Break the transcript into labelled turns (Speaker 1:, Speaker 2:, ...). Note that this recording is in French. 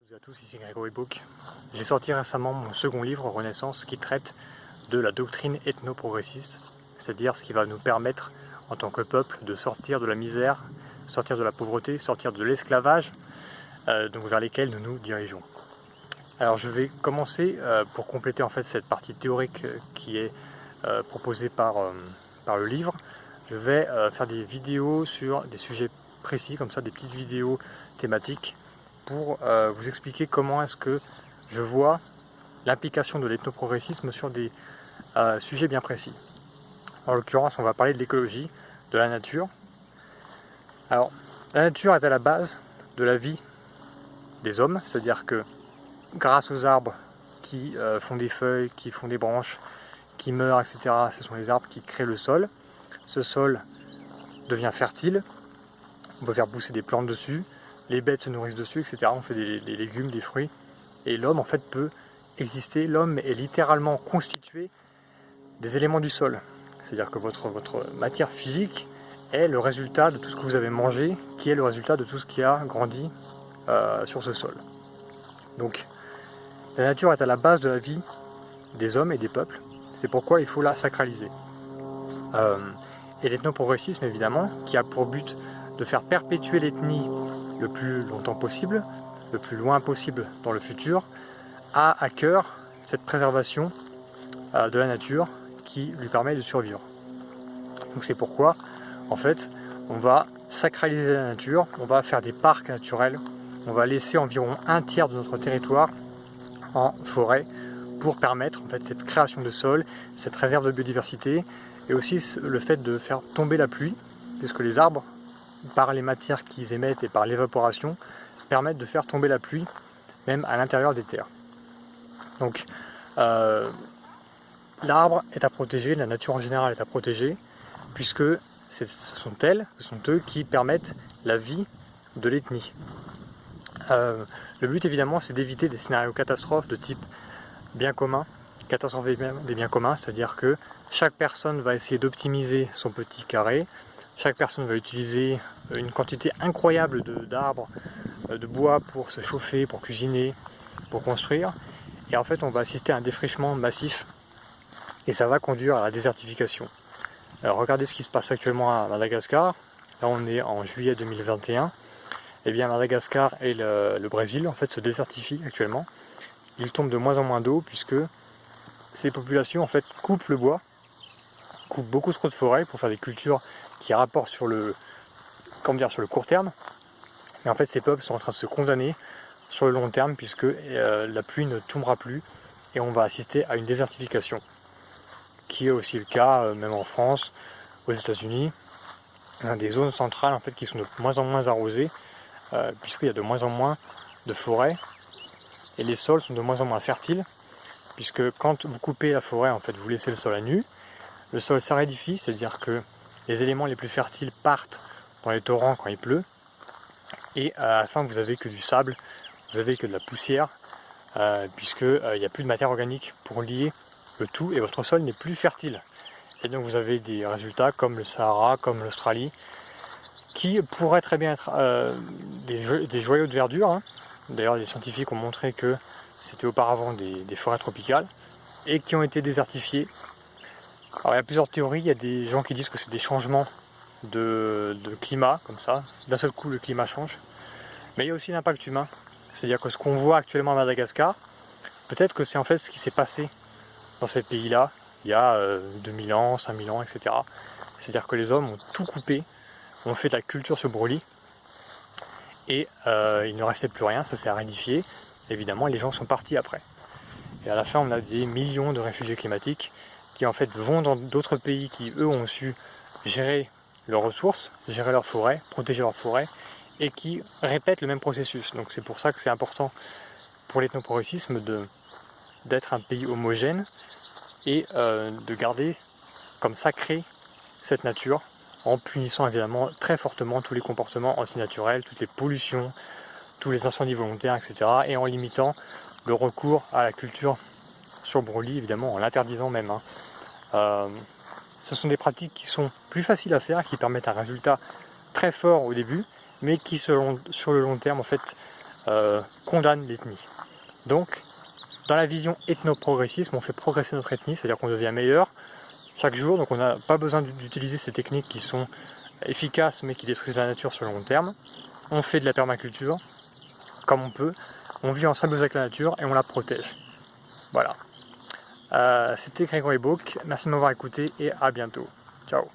Speaker 1: Bonjour à tous, ici Grégory Book. J'ai sorti récemment mon second livre, Renaissance, qui traite de la doctrine ethno-progressiste, c'est-à-dire ce qui va nous permettre, en tant que peuple, de sortir de la misère, sortir de la pauvreté, sortir de l'esclavage, donc vers lesquels nous nous dirigeons. Alors je vais commencer, pour compléter en fait cette partie théorique qui est proposée par le livre, je vais faire des vidéos sur des sujets précis, comme ça, des petites vidéos thématiques, pour vous expliquer comment est-ce que je vois l'implication de l'ethnoprogressisme sur des sujets bien précis. En l'occurrence, on va parler de l'écologie, de la nature. Alors, la nature est à la base de la vie des hommes, c'est-à-dire que grâce aux arbres qui font des feuilles, qui font des branches, qui meurent, etc., ce sont les arbres qui créent le sol. Ce sol devient fertile, on peut faire pousser des plantes dessus, les bêtes se nourrissent dessus, etc. On fait des légumes, des fruits. Et l'homme, en fait, peut exister. L'homme est littéralement constitué des éléments du sol. C'est-à-dire que votre matière physique est le résultat de tout ce que vous avez mangé, qui est le résultat de tout ce qui a grandi sur ce sol. Donc, la nature est à la base de la vie des hommes et des peuples. C'est pourquoi il faut la sacraliser. Et l'ethnoprogressisme, évidemment, qui a pour but de faire perpétuer l'ethnie le plus longtemps possible, le plus loin possible dans le futur, a à cœur cette préservation de la nature qui lui permet de survivre. Donc c'est pourquoi, en fait, on va sacraliser la nature, on va faire des parcs naturels, on va laisser environ un tiers de notre territoire en forêt pour permettre en fait cette création de sol, cette réserve de biodiversité, et aussi le fait de faire tomber la pluie, puisque les arbres, par les matières qu'ils émettent et par l'évaporation, permettent de faire tomber la pluie, même à l'intérieur des terres. Donc, l'arbre est à protéger, la nature en général est à protéger, puisque ce sont eux qui permettent la vie de l'ethnie. Le but, évidemment, c'est d'éviter des scénarios catastrophes de type bien commun, catastrophe des biens communs, c'est-à-dire que chaque personne va essayer d'optimiser son petit carré, chaque personne va utiliser une quantité incroyable d'arbres, de bois pour se chauffer, pour cuisiner, pour construire, et en fait on va assister à un défrichement massif, et ça va conduire à la désertification. Alors regardez ce qui se passe actuellement à Madagascar, là on est en juillet 2021, et bien Madagascar et le Brésil en fait se désertifient actuellement. Il tombe de moins en moins d'eau puisque ces populations en fait coupent le bois, coupent beaucoup trop de forêts pour faire des cultures qui rapportent sur le court terme. Et en fait ces peuples sont en train de se condamner sur le long terme puisque la pluie ne tombera plus et on va assister à une désertification, qui est aussi le cas même en France, aux États-Unis, des zones centrales en fait qui sont de moins en moins arrosées puisqu'il y a de moins en moins de forêts. Et les sols sont de moins en moins fertiles, puisque quand vous coupez la forêt, en fait, vous laissez le sol à nu. Le sol s'aridifie, c'est-à-dire que les éléments les plus fertiles partent dans les torrents quand il pleut, et à la fin, vous n'avez que du sable, vous n'avez que de la poussière, puisqu'il n'y a plus de matière organique pour lier le tout, et votre sol n'est plus fertile. Et donc vous avez des résultats comme le Sahara, comme l'Australie, qui pourraient très bien être des joyaux de verdure, hein. D'ailleurs, les scientifiques ont montré que c'était auparavant des forêts tropicales et qui ont été désertifiées. Alors, il y a plusieurs théories. Il y a des gens qui disent que c'est des changements de climat, comme ça. D'un seul coup, le climat change. Mais il y a aussi l'impact humain. C'est-à-dire que ce qu'on voit actuellement à Madagascar, peut-être que c'est en fait ce qui s'est passé dans ces pays-là il y a 2000 ans, 5000 ans, etc. C'est-à-dire que les hommes ont tout coupé, ont fait de la culture sur brûlis. Et il ne restait plus rien, ça s'est aridifié, évidemment, et les gens sont partis après. Et à la fin, on a des millions de réfugiés climatiques qui en fait vont dans d'autres pays qui, eux, ont su gérer leurs ressources, gérer leurs forêts, protéger leurs forêts, et qui répètent le même processus. Donc c'est pour ça que c'est important pour l'ethnoprogressisme d'être un pays homogène et de garder comme sacré cette nature, en punissant évidemment très fortement tous les comportements antinaturels, toutes les pollutions, tous les incendies volontaires, etc. Et en limitant le recours à la culture sur brûlis, évidemment, en l'interdisant même. Ce sont des pratiques qui sont plus faciles à faire, qui permettent un résultat très fort au début, mais qui sur le long terme en fait condamne l'ethnie. Donc, dans la vision ethno-progressisme, on fait progresser notre ethnie, c'est-à-dire qu'on devient meilleur chaque jour, donc on n'a pas besoin d'utiliser ces techniques qui sont efficaces mais qui détruisent la nature sur le long terme. On fait de la permaculture comme on peut, on vit en symbiose avec la nature et on la protège. Voilà. C'était Grégory Bourque, merci de m'avoir écouté et à bientôt. Ciao.